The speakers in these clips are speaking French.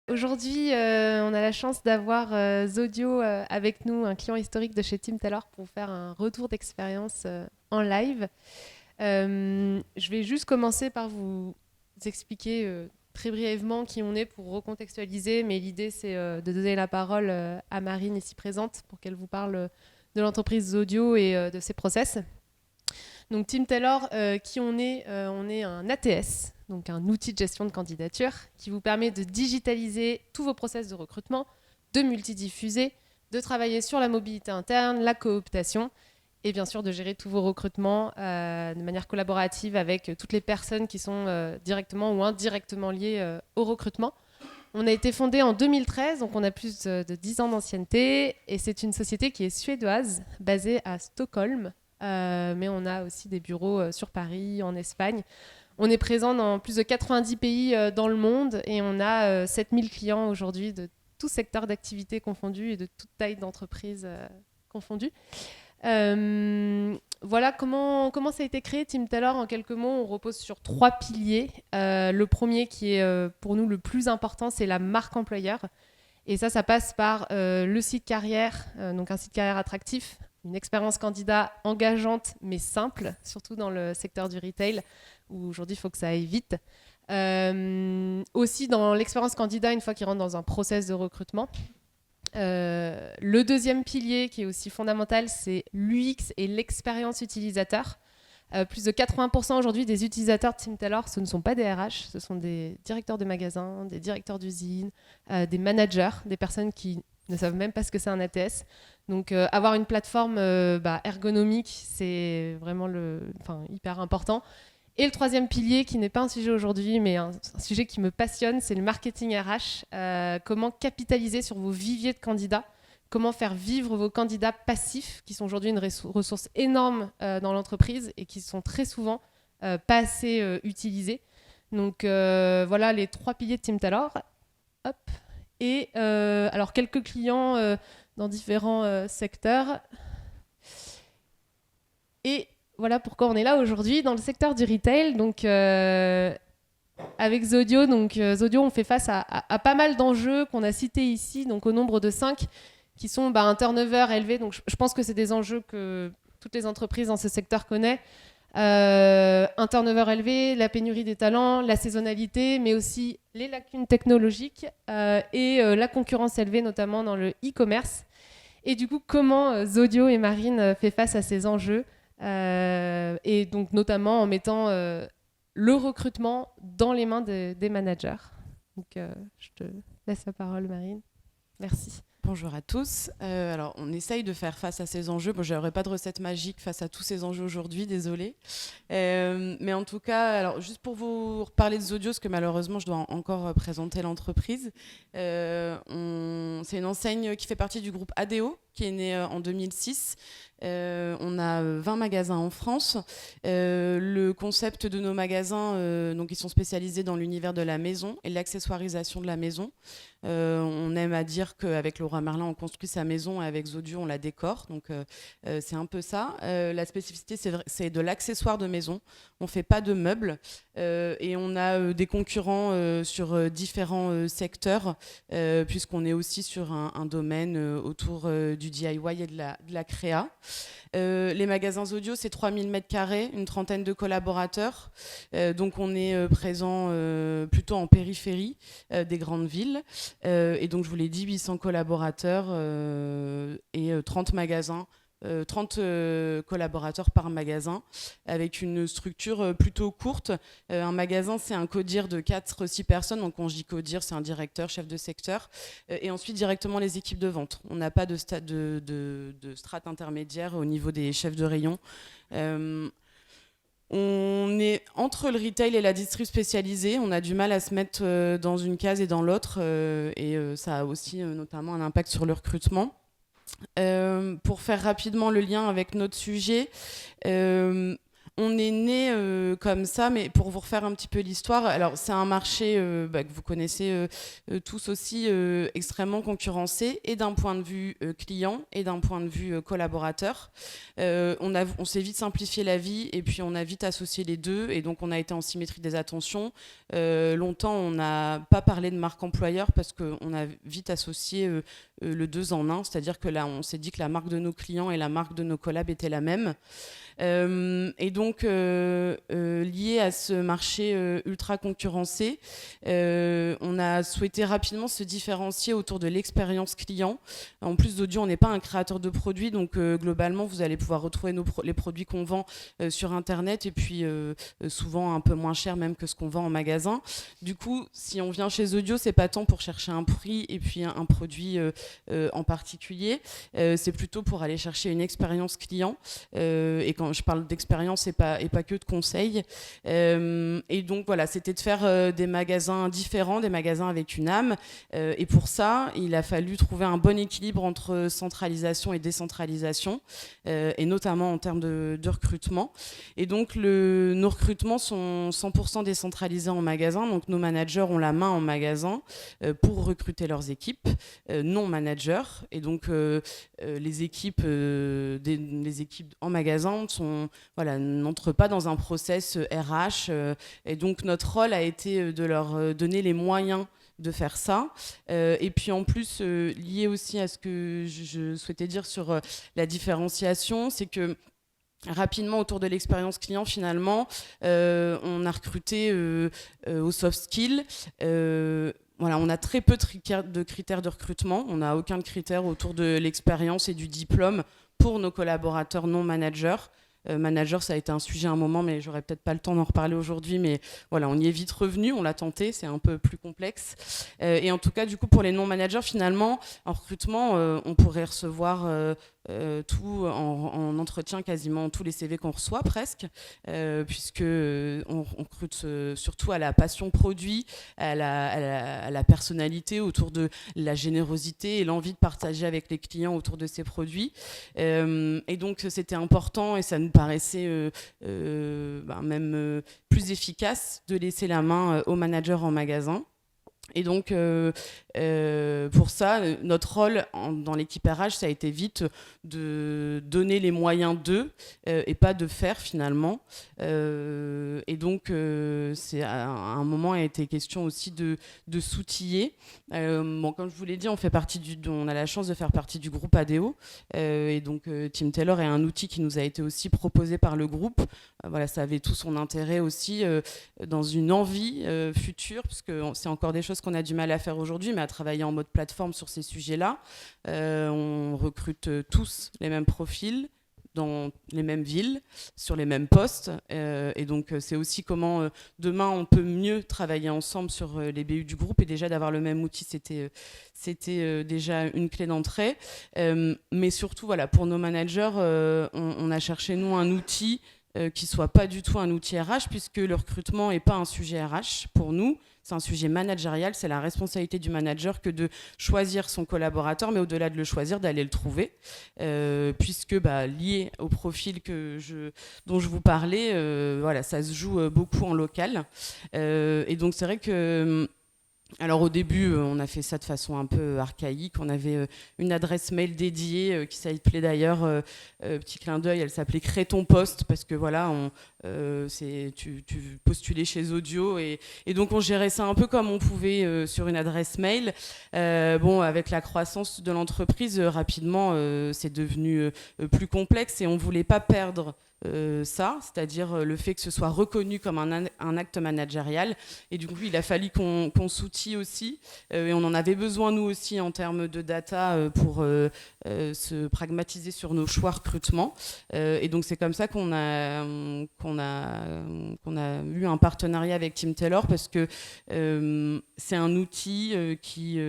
Aujourd'hui, on a la chance d'avoir Zodio avec nous, un client historique de chez Tim Taylor, pour faire un retour d'expérience en live. Je vais juste commencer par vous expliquer très brièvement qui on est pour recontextualiser, mais l'idée c'est de donner la parole à Marine ici présente pour qu'elle vous parle de l'entreprise Zodio et de ses process. Donc Tim Taylor, qui on est un ATS, donc un outil de gestion de candidature, qui vous permet de digitaliser tous vos process de recrutement, de multidiffuser, de travailler sur la mobilité interne, la cooptation, et bien sûr de gérer tous vos recrutements de manière collaborative avec toutes les personnes qui sont directement ou indirectement liées au recrutement. On a été fondé en 2013, donc on a plus de 10 ans d'ancienneté, et c'est une société qui est suédoise, basée à Stockholm, mais on a aussi des bureaux sur Paris, en Espagne. On est présent dans plus de 90 pays dans le monde, et on a 7000 clients aujourd'hui de tout secteur d'activité confondus et de toute taille d'entreprise confondue. Voilà comment ça a été créé. Tim Taylor, en quelques mots, on repose sur 3 piliers. Le premier, qui est pour nous le plus important, c'est la marque employeur. Et ça passe par le site carrière, donc un site carrière attractif, une expérience candidat engageante mais simple, surtout dans le secteur du retail, où aujourd'hui il faut que ça aille vite. Aussi dans l'expérience candidat, une fois qu'il rentre dans un process de recrutement. Le deuxième pilier qui est aussi fondamental, c'est l'UX et l'expérience utilisateur. Plus de 80% aujourd'hui des utilisateurs de Tim Taylor, ce ne sont pas des RH, ce sont des directeurs de magasins, des directeurs d'usine, des managers, des personnes qui ne savent même pas ce que c'est un ATS. Donc avoir une plateforme ergonomique, c'est vraiment hyper important. Et le troisième pilier, qui n'est pas un sujet aujourd'hui, mais un sujet qui me passionne, c'est le marketing RH. Comment capitaliser sur vos viviers de candidats, comment faire vivre vos candidats passifs, qui sont aujourd'hui une ressource énorme dans l'entreprise et qui sont très souvent pas assez utilisés. Donc voilà les 3 piliers de Tim Taylor. Hop. Et alors quelques clients dans différents secteurs. Et voilà pourquoi on est là aujourd'hui dans le secteur du retail. Donc, avec Zodio, Zodio, on fait face à pas mal d'enjeux qu'on a cités ici, donc au nombre de 5, qui sont un turnover élevé. Donc, je pense que c'est des enjeux que toutes les entreprises dans ce secteur connaissent. Un turnover élevé, la pénurie des talents, la saisonnalité, mais aussi les lacunes technologiques et la concurrence élevée, notamment dans le e-commerce. Et du coup, comment Zodio et Marine fait face à ces enjeux et donc notamment en mettant le recrutement dans les mains des managers. Donc je te laisse la parole, Marine. Merci. Bonjour à tous. Alors, on essaye de faire face à ces enjeux. Bon, je n'aurai pas de recette magique face à tous ces enjeux aujourd'hui, désolée. Mais en tout cas, alors, juste pour vous parler de Zodio, parce que malheureusement, je dois encore présenter l'entreprise. C'est une enseigne qui fait partie du groupe ADO, qui est né en 2006. On a 20 magasins en France. Le concept de nos magasins, donc ils sont spécialisés dans l'univers de la maison et l'accessoirisation de la maison. On aime à dire qu'avec Laura Merlin, on construit sa maison et avec Zodio, on la décore. Donc, c'est un peu ça. La spécificité, c'est de l'accessoire de maison. On ne fait pas de meubles. Et on a des concurrents sur différents secteurs, puisqu'on est aussi sur un domaine autour du DIY et de la créa. Les magasins Zodio, c'est 3000 m², une trentaine de collaborateurs. Donc on est présent plutôt en périphérie des grandes villes. Et donc je vous l'ai dit, 800 collaborateurs et 30 magasins. 30 collaborateurs par magasin avec une structure plutôt courte. Un magasin, c'est un codir de 4-6 personnes. Donc, quand je dis codir, c'est un directeur, chef de secteur. Et ensuite, directement les équipes de vente. On n'a pas de strate intermédiaire au niveau des chefs de rayon. On est entre le retail et la distrib spécialisée. On a du mal à se mettre dans une case et dans l'autre. Et ça a aussi notamment un impact sur le recrutement. Pour faire rapidement le lien avec notre sujet, On est né comme ça, mais pour vous refaire un petit peu l'histoire, alors c'est un marché que vous connaissez tous aussi extrêmement concurrencé, et d'un point de vue client et d'un point de vue collaborateur. On s'est vite simplifié la vie et puis on a vite associé les deux, et donc on a été en symétrie des attentions. Longtemps, on n'a pas parlé de marque employeur parce qu'on a vite associé le deux en un, c'est-à-dire que là, on s'est dit que la marque de nos clients et la marque de nos collabs étaient la même. Et donc, lié à ce marché ultra concurrencé, on a souhaité rapidement se différencier autour de l'expérience client. En plus d'Audio, on n'est pas un créateur de produits, donc globalement, vous allez pouvoir retrouver les produits qu'on vend sur Internet, et puis souvent un peu moins cher même que ce qu'on vend en magasin. Du coup, si on vient chez Audio, c'est pas tant pour chercher un prix et puis un produit en particulier, c'est plutôt pour aller chercher une expérience client. Et quand je parle d'expérience et pas que de conseils. Et donc voilà, c'était de faire des magasins différents, des magasins avec une âme. Et pour ça, il a fallu trouver un bon équilibre entre centralisation et décentralisation, et notamment en termes de recrutement. Et donc nos recrutements sont 100% décentralisés en magasin. Donc nos managers ont la main en magasin pour recruter leurs équipes non managers. Et donc les équipes en magasin n'entrent pas dans un process RH. Et donc notre rôle a été de leur donner les moyens de faire ça. Et puis en plus, lié aussi à ce que je souhaitais dire sur la différenciation, c'est que rapidement, autour de l'expérience client, finalement, on a recruté aux soft skills. On a très peu de critères de recrutement. On n'a aucun critère autour de l'expérience et du diplôme pour nos collaborateurs non managers. Manager, ça a été un sujet à un moment, mais j'aurais peut-être pas le temps d'en reparler aujourd'hui. Mais voilà, on y est vite revenu, on l'a tenté, c'est un peu plus complexe. Et en tout cas, du coup, pour les non-managers, finalement, en recrutement, on pourrait recevoir tout en entretien, quasiment tous les CV qu'on reçoit presque, puisque on recrute surtout à la passion produit, à la personnalité, autour de la générosité et l'envie de partager avec les clients autour de ces produits. Et donc c'était important, et ça nous paraissait même plus efficace de laisser la main aux managers en magasin. Et donc, pour ça, notre rôle dans l'équipe RH, ça a été vite de donner les moyens d'eux et pas de faire finalement. Et donc, c'est à un moment, il a été question aussi de s'outiller. Comme je vous l'ai dit, on a la chance de faire partie du groupe ADO. Et donc, Team Taylor est un outil qui nous a été aussi proposé par le groupe. Ça avait tout son intérêt aussi dans une envie future, parce que c'est encore des choses qu'on a du mal à faire aujourd'hui, mais à travailler en mode plateforme sur ces sujets-là. On recrute tous les mêmes profils, dans les mêmes villes, sur les mêmes postes. Et donc, c'est aussi comment demain, on peut mieux travailler ensemble sur les BU du groupe. Et déjà, d'avoir le même outil, c'était déjà une clé d'entrée. Mais surtout, pour nos managers, on a cherché, nous, un outil qui ne soit pas du tout un outil RH, puisque le recrutement n'est pas un sujet RH pour nous. C'est un sujet managérial, c'est la responsabilité du manager que de choisir son collaborateur, mais au-delà de le choisir, d'aller le trouver, puisque lié au profil dont je vous parlais, ça se joue beaucoup en local. Et donc c'est vrai que alors au début, on a fait ça de façon un peu archaïque. On avait une adresse mail dédiée qui s'appelait d'ailleurs, petit clin d'œil, elle s'appelait Crée ton poste, parce que tu postulais chez Audio, et donc on gérait ça un peu comme on pouvait sur une adresse mail. Avec la croissance de l'entreprise, rapidement, c'est devenu plus complexe, et on voulait pas perdre ça, c'est-à-dire le fait que ce soit reconnu comme un acte managérial. Et du coup, il a fallu qu'on s'outille aussi, et on en avait besoin nous aussi en termes de data pour se pragmatiser sur nos choix recrutement. Et donc c'est comme ça qu'on a eu un partenariat avec Team Taylor, parce que c'est un outil qui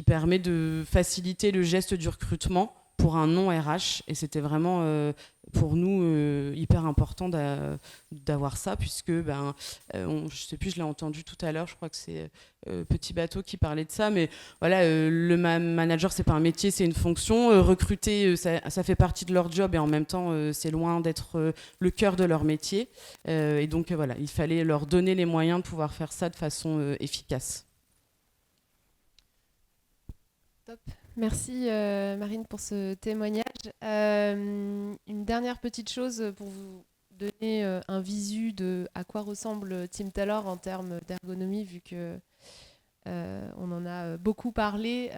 permet de faciliter le geste du recrutement pour un non RH. Et c'était vraiment pour nous hyper important d'avoir ça, puisque je sais plus, je l'ai entendu tout à l'heure, je crois que c'est Petit Bateau qui parlait de ça, mais voilà, le manager, c'est pas un métier, c'est une fonction. Recruter, ça fait partie de leur job, et en même temps, c'est loin d'être le cœur de leur métier. Et donc voilà, il fallait leur donner les moyens de pouvoir faire ça de façon efficace. Top. Merci Marine pour ce témoignage. Une dernière petite chose pour vous donner un visu de à quoi ressemble Team Taylor en termes d'ergonomie, vu que on en a beaucoup parlé.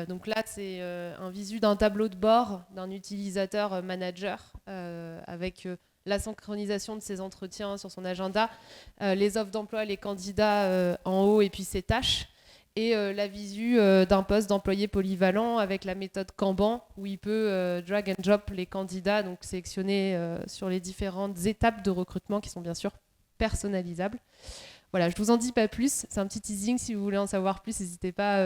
Donc là, c'est un visu d'un tableau de bord d'un utilisateur manager avec la synchronisation de ses entretiens sur son agenda, les offres d'emploi, les candidats en haut et puis ses tâches. Et la visu d'un poste d'employé polyvalent avec la méthode Kanban, où il peut drag and drop les candidats, donc sélectionner sur les différentes étapes de recrutement qui sont bien sûr personnalisables. Voilà, je ne vous en dis pas plus, c'est un petit teasing, si vous voulez en savoir plus, n'hésitez pas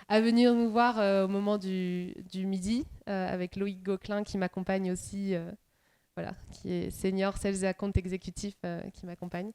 à venir nous voir au moment du midi, avec Loïc Gauquelin qui m'accompagne aussi, voilà, qui est senior sales et account exécutif qui m'accompagne.